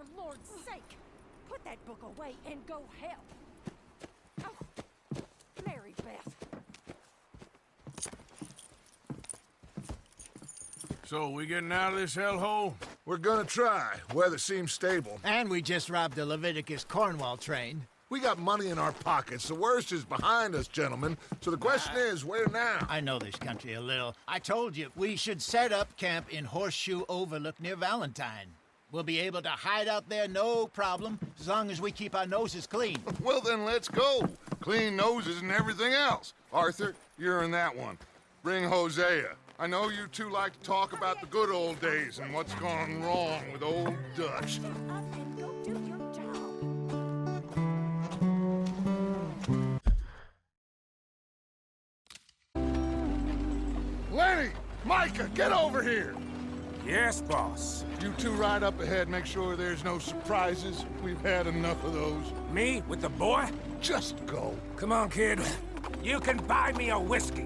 for Lord's sake, put that book away and go help. Oh, Mary Beth. So, we getting out of this hellhole? We're gonna try. Weather seems stable. And we just robbed a Leviticus Cornwall train. We got money in our pockets. The worst is behind us, gentlemen. So the question is, where now? I know this country a little. I told you, we should set up camp in Horseshoe Overlook near Valentine. We'll be able to hide out there, no problem, as long as we keep our noses clean. Well, then let's go. Clean noses and everything else. Arthur, you're in that one. Bring Hosea. I know you two like to talk about the good old days and what's gone wrong with old Dutch. Up and go do your job. Lenny! Micah, get over here! Yes, boss. You two ride up ahead, make sure there's no surprises. We've had enough of those. Me with the boy? Just go. Come on, kid. You can buy me a whiskey.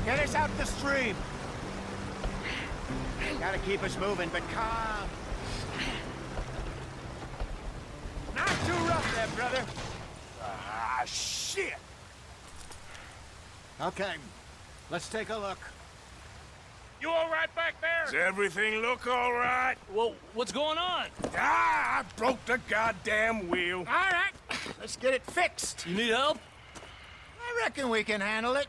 Get us out the stream. Gotta keep us moving, but calm. Not too rough there, brother. Ah, shit! Okay, let's take a look. You all right back there? Does everything look all right? Well, what's going on? Ah, I broke the goddamn wheel. All right, let's get it fixed. You need help? I reckon we can handle it.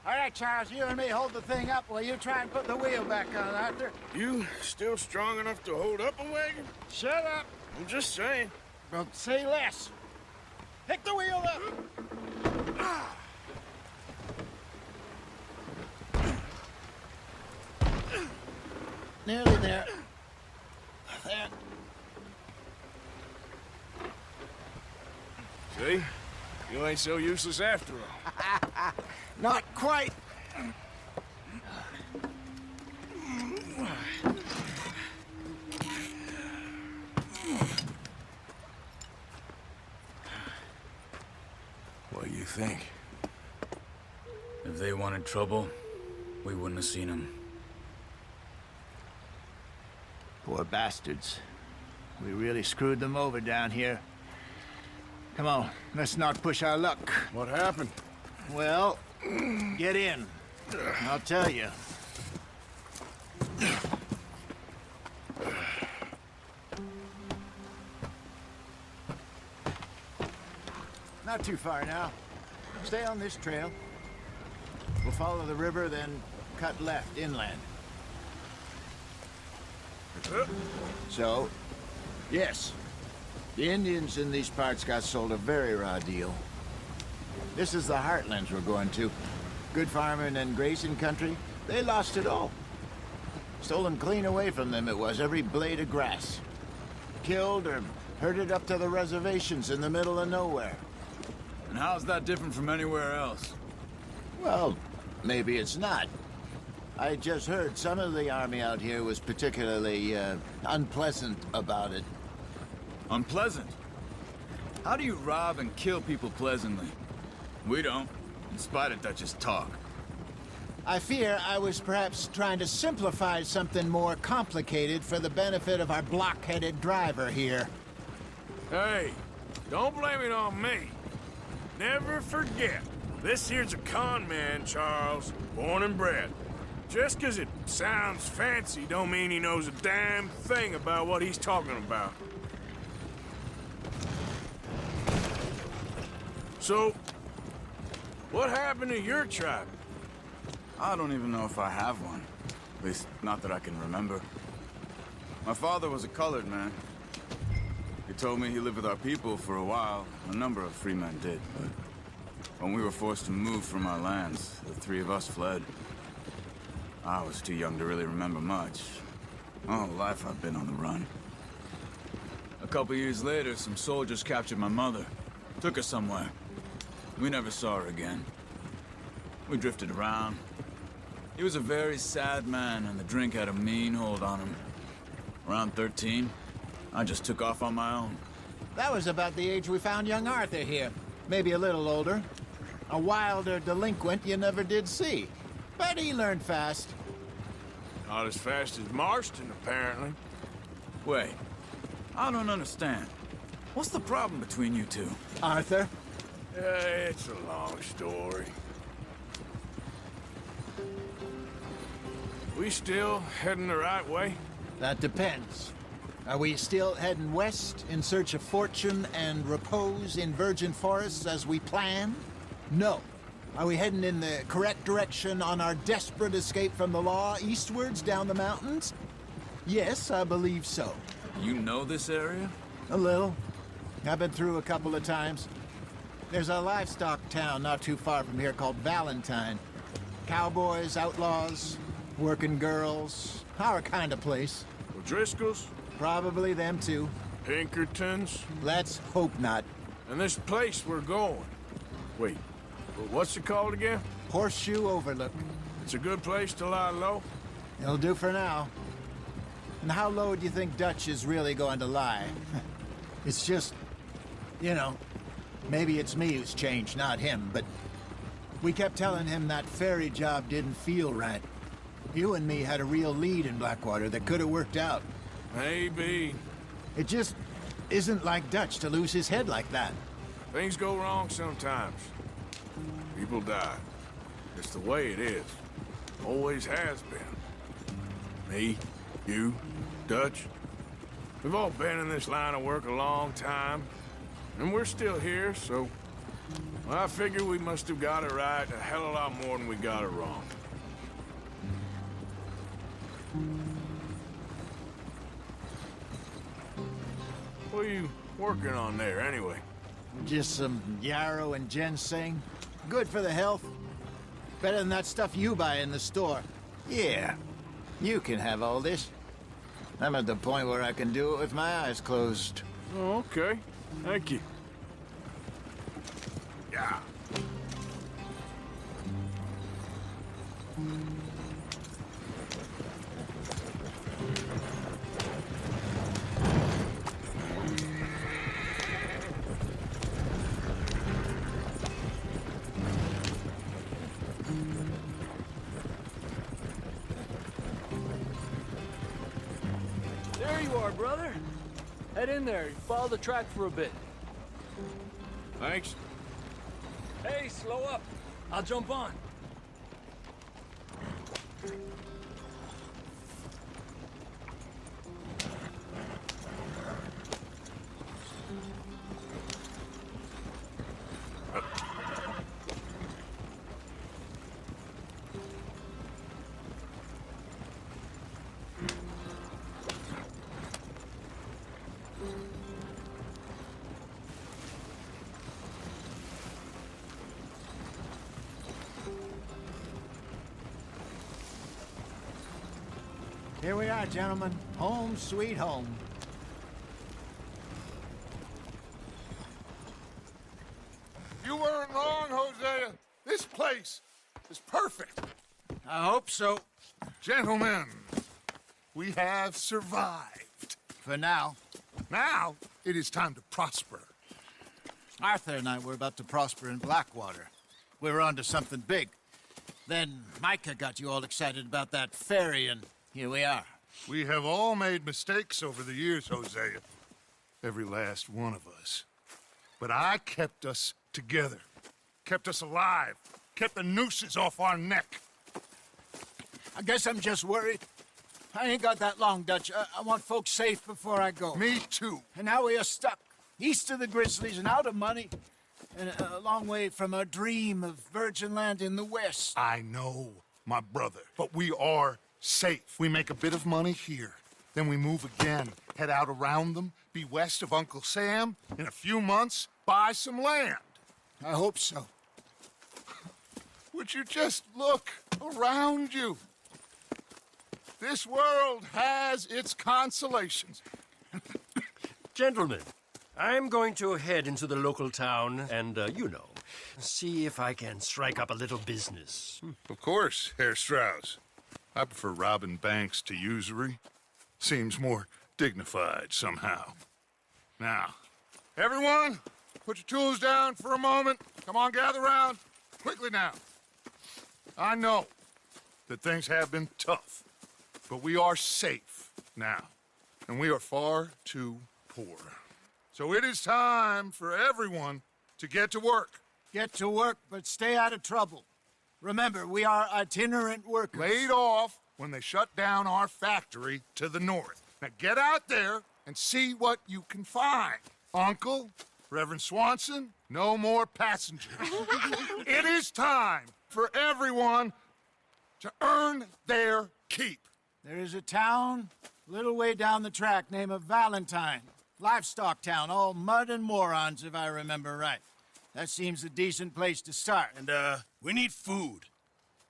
All right, Charles, you and me hold the thing up while you try and put the wheel back on, Arthur. You still strong enough to hold up a wagon? Shut up. I'm just saying. Well, say less. Pick the wheel up. Nearly there. There. See? You ain't so useless after all. Not quite. What do you think? If they wanted trouble, we wouldn't have seen them. Poor bastards. We really screwed them over down here. Come on, let's not push our luck. What happened? Well, get in. I'll tell you. Not too far now. Stay on this trail. We'll follow the river, then cut left inland. So, yes, the Indians in these parts got sold a very raw deal. This is the heartlands we're going to. Good farming and grazing country, they lost it all. Stolen clean away from them it was, every blade of grass. Killed or herded up to the reservations in the middle of nowhere. And how's that different from anywhere else? Well, maybe it's not. I just heard some of the army out here was particularly, unpleasant about it. Unpleasant? How do you rob and kill people pleasantly? We don't, in spite of Dutch's talk. I fear I was perhaps trying to simplify something more complicated for the benefit of our block-headed driver here. Hey, don't blame it on me. Never forget, this here's a con man, Charles, born and bred. Just 'cause it sounds fancy don't mean he knows a damn thing about what he's talking about. So, what happened to your tribe? I don't even know if I have one. At least, not that I can remember. My father was a colored man. He told me he lived with our people for a while. A number of free men did, but When we were forced to move from our lands, the three of us fled. I was too young to really remember much. All life I've been on the run. A couple years later, some soldiers captured my mother. Took her somewhere. We never saw her again. We drifted around. He was a very sad man, and the drink had a mean hold on him. Around 13, I just took off on my own. That was about the age we found young Arthur here. Maybe a little older. A wilder delinquent you never did see. But he learned fast. Not as fast as Marston, apparently. Wait, I don't understand. What's the problem between you two? Arthur? It's a long story. We still heading the right way? That depends. Are we still heading west in search of fortune and repose in virgin forests as we planned? No. Are we heading in the correct direction on our desperate escape from the law eastwards down the mountains? Yes, I believe so. You know this area? A little. I've been through a couple of times. There's a livestock town not too far from here called Valentine. Cowboys, outlaws, working girls, our kind of place. O'Driscoll's? Probably them too. Pinkertons? Let's hope not. And this place we're going. Wait, what's it called again? Horseshoe Overlook. It's a good place to lie low? It'll do for now. And how low do you think Dutch is really going to lie? It's just, you know, maybe it's me who's changed, not him, but we kept telling him that ferry job didn't feel right. You and me had a real lead in Blackwater that could have worked out. Maybe. It just isn't like Dutch to lose his head like that. Things go wrong sometimes. People die. It's the way it is. Always has been. Me, you, Dutch. We've all been in this line of work a long time. And we're still here, so... well, I figure we must have got it right a hell of a lot more than we got it wrong. What are you working on there, anyway? Just some yarrow and ginseng. Good for the health. Better than that stuff you buy in the store. Yeah, you can have all this. I'm at the point where I can do it with my eyes closed. Oh, okay. Thank you. Yeah. There you are, brother. Head in there. Follow the track for a bit. Thanks. Hey, slow up. I'll jump on. Here we are, gentlemen. Home sweet home. You weren't wrong, Hosea. This place is perfect. I hope so. Gentlemen, we have survived. For now. Now, it is time to prosper. Arthur and I were about to prosper in Blackwater. We were onto something big. Then Micah got you all excited about that ferry, and here we are. We have all made mistakes over the years, Hosea. Every last one of us. But I kept us together. Kept us alive. Kept the nooses off our neck. I guess I'm just worried. I ain't got that long, Dutch. I want folks safe before I go. Me too. And now we are stuck, east of the Grizzlies and out of money, and a long way from our dream of virgin land in the west. I know, my brother. But we are safe. We make a bit of money here. Then we move again, head out around them, be west of Uncle Sam. In a few months, buy some land. I hope so. Would you just look around you? This world has its consolations. Gentlemen, I'm going to head into the local town and, see if I can strike up a little business. Of course, Herr Strauss. I prefer robbing banks to usury. Seems more dignified somehow. Now, everyone, put your tools down for a moment. Come on, gather round. Quickly now. I know that things have been tough, but we are safe now, and we are far too poor. So it is time for everyone to get to work. Get to work, but stay out of trouble. Remember, we are itinerant workers. Laid off when they shut down our factory to the north. Now get out there and see what you can find. Uncle, Reverend Swanson, no more passengers. It is time for everyone to earn their keep. There is a town a little way down the track named Valentine. Livestock town, all mud and morons, if I remember right. That seems a decent place to start. And, we need food.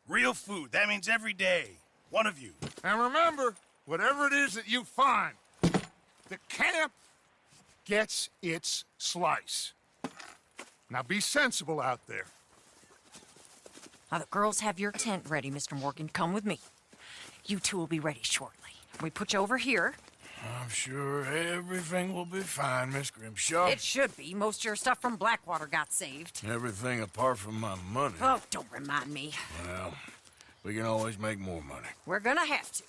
Real food. That means every day. One of you. And remember, whatever it is that you find, the camp gets its slice. Now be sensible out there. Now, the girls have your tent ready, Mr. Morgan. Come with me. You two will be ready shortly. We put you over here. I'm sure everything will be fine, Miss Grimshaw. It should be. Most of your stuff from Blackwater got saved. Everything apart from my money. Oh, don't remind me. Well, we can always make more money. We're gonna have to.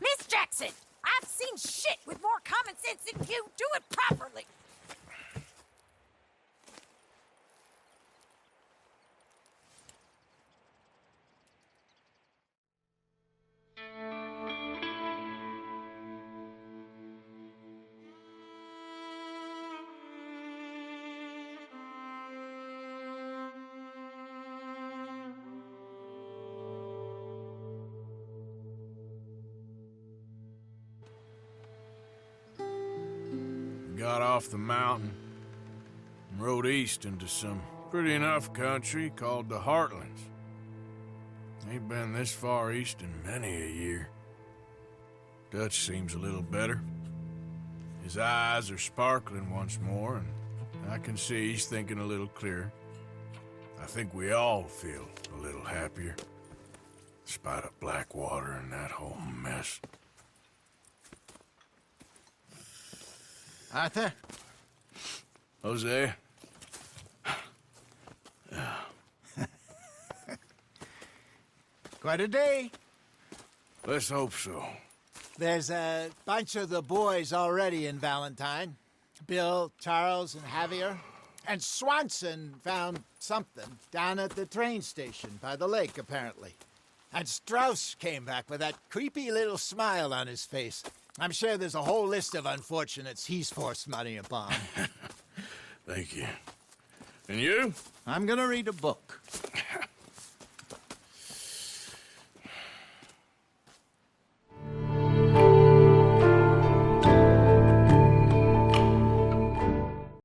Miss Jackson, I've seen shit with more common sense than you. Do it properly. Got off the mountain and rode east into some pretty enough country called the Heartlands. Ain't been this far east in many a year. Dutch seems a little better. His eyes are sparkling once more, and I can see he's thinking a little clearer. I think we all feel a little happier, despite of Blackwater and that whole mess. Arthur? Jose? Quite a day. Let's hope so. There's a bunch of the boys already in Valentine. Bill, Charles, and Javier. And Swanson found something down at the train station by the lake, apparently. And Strauss came back with that creepy little smile on his face. I'm sure there's a whole list of unfortunates he's forced money upon. Thank you. And you? I'm gonna read a book.